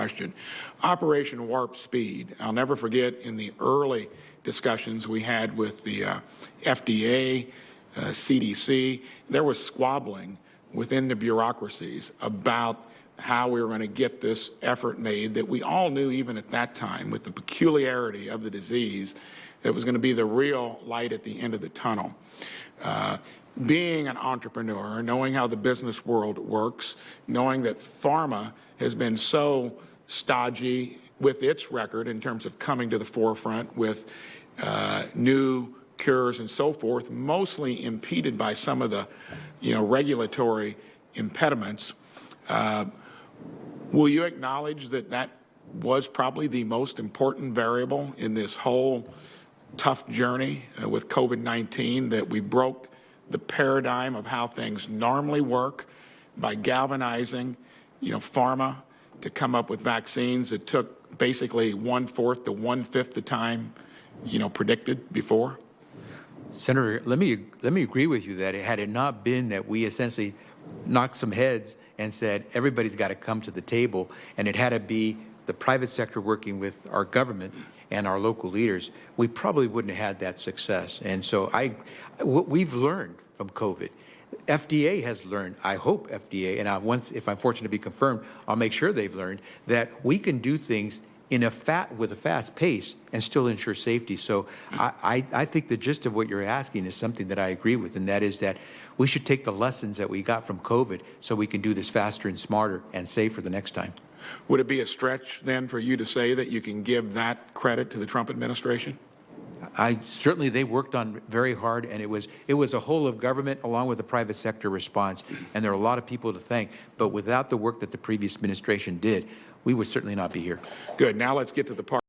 question. Operation Warp Speed. I'll never forget in the early discussions we had with the FDA, CDC, there was squabbling within the bureaucracies about how we were going to get this effort made that we all knew even at that time, with the peculiarity of the disease, it was going to be the real light at the end of the tunnel. Being an entrepreneur, knowing how the business world works, knowing that pharma has been so stodgy with its record in terms of coming to the forefront with new cures and so forth, mostly impeded by some of the, regulatory impediments. Will you acknowledge that that was probably the most important variable in this whole tough journey with COVID-19, that we broke the paradigm of how things normally work by galvanizing, pharma to come up with vaccines that took basically 1/4 to 1/5 the time, predicted before? Senator, let me agree with you that had it not been that we essentially knocked some heads and said everybody's got to come to the table, and it had to be the private sector working with our government and our local leaders, we probably wouldn't have had that success. And so what we've learned from COVID, FDA has learned, I hope FDA, and if I'm fortunate to be confirmed, I'll make sure they've learned that we can do things with a fast pace and still ensure safety. So I think the gist of what you're asking is something that I agree with, and that is that we should take the lessons that we got from COVID so we can do this faster and smarter and safer the next time. Would it be a stretch then for you to say that you can give that credit to the Trump administration? Certainly they worked on very hard, and it was a whole of government along with the private sector response, and there are a lot of people to thank. But without the work that the previous administration did, we would certainly not be here. Good. Now let's get to the part